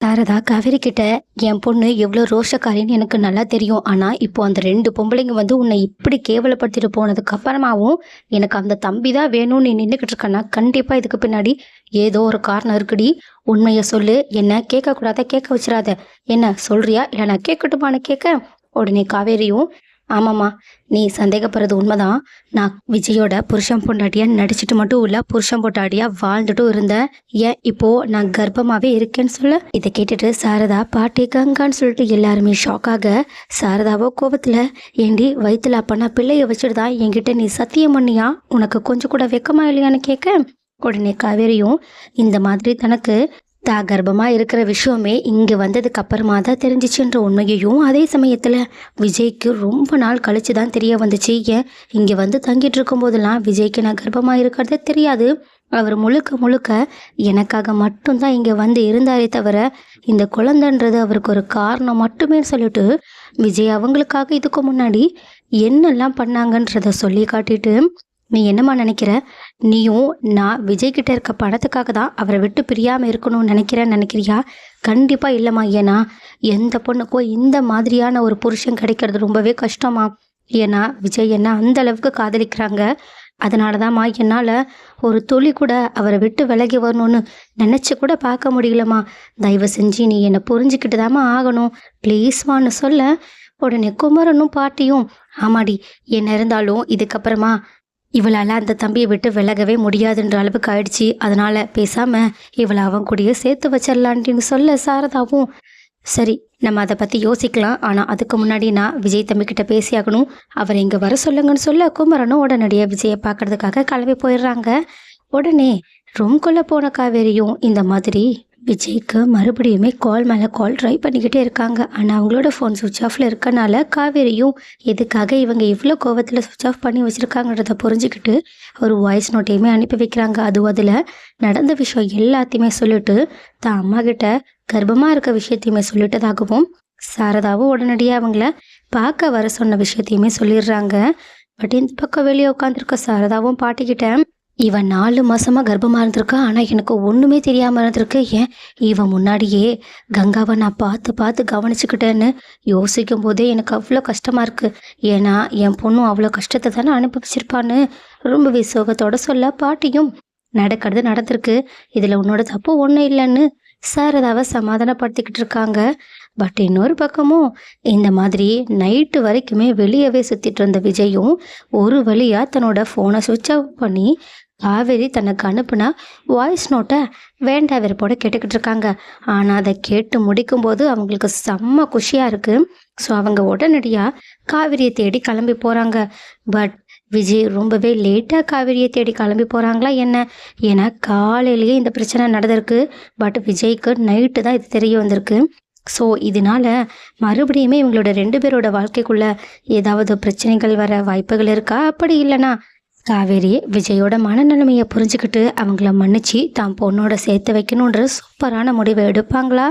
சாரதா காவேரி கிட்ட என் பொண்ணு எவ்வளோ ரோஷக்காரின்னு எனக்கு நல்லா தெரியும். ஆனா இப்போ அந்த ரெண்டு பொம்பளைங்க வந்து உன்னை இப்படி கேவலப்படுத்திட்டு போனதுக்கு அப்புறமாவும் எனக்கு அந்த தம்பி தான் வேணும்னு நீ நின்றுக்கிட்டு இருக்கன்னா கண்டிப்பா இதுக்கு பின்னாடி ஏதோ ஒரு காரணம் இருக்குடி. உண்மையை சொல்லு. என்ன கேட்க கூடாத, கேட்க வச்சிடாத. என்ன சொல்றியா இல்லை நான் கேட்கட்டுமான்னு கேட்க உடனே காவேரியும், ஆமாம்மா, நீ சந்தேகப்படுறது உண்மைதான். நான் விஜயோட புருஷன் பொண்டாட்டியா நடிச்சிட்டு மட்டும் இல்ல, புருஷன் பொண்டாட்டியா வாழ்ந்துட்டும் இருந்தேன். ஏன் இப்போ நான் கர்ப்பமாவே இருக்கேன்னு சொல்ல. இதை கேட்டுட்டு சாரதா பாட்டி கங்கான்னு சொல்லிட்டு எல்லாருமே ஷாக்காக, சாரதாவோ கோபத்துல, ஏண்டி வயிற்றுல அப்பனா பிள்ளைய வச்சுட்டு தான் என்கிட்ட நீ சத்தியம் பண்ணியா? உனக்கு கொஞ்சம் கூட வெக்கமா இல்லையான்னு கேட்க உடனே காவேரியும், இந்த மாதிரி தனக்கு கர்ப்பமா இருக்கிற விஷயமே இங்க வந்ததுக்கு அப்புறமா தான் தெரிஞ்சிச்சுன்ற உண்மையையும், அதே சமயத்துல விஜய்க்கு ரொம்ப நாள் கழிச்சு தான் தெரிய வந்துச்சு. ஏன் இங்க வந்து தங்கிட்டு இருக்கும் போதெல்லாம் விஜய்க்கு நான் கர்ப்பமா இருக்கிறதே தெரியாது. அவர் முழுக்க முழுக்க எனக்காக மட்டும்தான் இங்க வந்து இருந்தாரே தவிர இந்த குழந்தைன்றது அவருக்கு ஒரு காரணம் மட்டுமே சொல்லிட்டு விஜய் அவங்களுக்காக இதுக்கு முன்னாடி என்னெல்லாம் பண்ணாங்கன்றத சொல்லி காட்டிட்டு, நீ என்னம்மா நினைக்கிற? நீயும் நான் விஜய் கிட்ட இருக்க பணத்துக்காக தான் அவரை விட்டு பிரியாமல் இருக்கணும்னு நினைக்கிறியா? கண்டிப்பாக இல்லைம்மா. ஏன்னா எந்த பொண்ணுக்கும் இந்த மாதிரியான ஒரு புருஷன் கிடைக்கிறது ரொம்பவே கஷ்டமா. ஏன்னா விஜய் என்ன அந்த அளவுக்கு காதலிக்கிறாங்க. அதனால தான்மா என்னால் ஒரு துளி கூட அவரை விட்டு விலகி வரணும்னு நினச்சி கூட பார்க்க முடியலம்மா. தயவு செஞ்சு நீ என்னை புரிஞ்சுக்கிட்டு தாம்மா ஆகணும், ப்ளீஸ்மான்னு சொல்ல உடனே குமரனும் பாட்டியும், ஆமாடி, என்ன இருந்தாலும் இதுக்கப்புறமா இவளால் அந்த தம்பியை விட்டு விலகவே முடியாதுன்ற அளவுக்கு ஆயிடுச்சு. அதனால பேசாம இவளை அவன் கூடயே சேர்த்து வச்சிடலான்ட்டின்னு சொல்ல சாரதாவும், சரி நம்ம அதை பற்றி யோசிக்கலாம். ஆனால் அதுக்கு முன்னாடி நான் விஜய் தம்பிக்கிட்ட பேசியாகணும், அவரை இங்கே வர சொல்லுங்கன்னு சொல்ல குமரனும் உடனடியாக விஜயை பார்க்கறதுக்காக கிளம்பி போயிடுறாங்க. உடனே ரூம்குள்ளே போன காவேரியும் இந்த மாதிரி விஜய்க்கு மறுபடியுமே கால் மேலே கால் ட்ரை பண்ணிக்கிட்டே இருக்காங்க. ஆனால் அவங்களோட ஃபோன் சுவிட்ச் ஆஃபில் இருக்கனால காவேரியும் எதுக்காக இவங்க இவ்வளோ கோவத்தில் சுவிட்ச் ஆஃப் பண்ணி வச்சுருக்காங்கன்றத புரிஞ்சுக்கிட்டு ஒரு வாய்ஸ் நோட்டையுமே அனுப்பி வைக்கிறாங்க. அதுவும் அதில் நடந்த விஷயம் எல்லாத்தையுமே சொல்லிட்டு தான் அம்மா கிட்ட கர்ப்பமாக இருக்க விஷயத்தையுமே சொல்லிட்டதாகவும், சாரதாவும் உடனடியாக அவங்கள பார்க்க வர சொன்ன விஷயத்தையுமே சொல்லிடுறாங்க. பட் இந்த பக்கம் வெளியே உட்காந்துருக்க சாரதாவும் பாட்டிக்கிட்ட, இவன் 4 மாசமா கர்ப்பமாக இருந்திருக்கா, ஆனால் எனக்கு ஒன்றுமே தெரியாமல் இருந்திருக்கு. ஏன் இவன் முன்னாடியே கங்காவை நான் பார்த்து பார்த்து கவனிச்சுக்கிட்டேன்னு யோசிக்கும் போதே எனக்கு அவ்வளோ கஷ்டமாக இருக்குது. ஏன்னா என் பொண்ணும் அவ்வளோ கஷ்டத்தை தானே அனுபவிச்சிருப்பான்னு ரொம்பவே சோகத்தோட சொல்ல பாட்டியும், நடக்கிறது நடந்திருக்கு, இதில் உன்னோட தப்பு ஒன்றும் இல்லைன்னு சாரதாவை சமாதானப்படுத்திக்கிட்டு இருக்காங்க. பட் இன்னொரு பக்கமும் இந்த மாதிரி நைட்டு வரைக்குமே வெளியவே சுற்றிட்டு இருந்த விஜயும் ஒரு வழியாக தன்னோட ஃபோனை சுவிட்ச் ஆஃப் பண்ணி காவேரி தனக்கு அனுப்புனா வாய்ஸ் நோட்டை வேண்டாம் வெறுப்போட கேட்டுக்கிட்டு இருக்காங்க. ஆனால் அதை கேட்டு முடிக்கும்போது அவங்களுக்கு செம்ம குஷியாக இருக்குது. ஸோ அவங்க உடனடியாக காவேரியை தேடி கிளம்பி போகிறாங்க. பட் விஜய் ரொம்பவே லேட்டாக காவேரியை தேடி கிளம்பி போகிறாங்களா என்ன? ஏன்னா காலையிலேயே இந்த பிரச்சனை நடந்திருக்கு. பட் விஜய்க்கு நைட்டு தான் இது தெரிய வந்திருக்கு. ஸோ இதனால மறுபடியுமே இவங்களோட 2 பேரோட வாழ்க்கைக்குள்ள ஏதாவது பிரச்சனைகள் வர வாய்ப்புகள் இருக்கா? அப்படி இல்லைனா காவேரி விஜயோட மனநிலைமையை புரிஞ்சுக்கிட்டு அவங்கள மன்னிச்சு தான் பொண்ணோட சேர்த்து வைக்கணுன்ற சூப்பரான முடிவை எடுப்பாங்களா?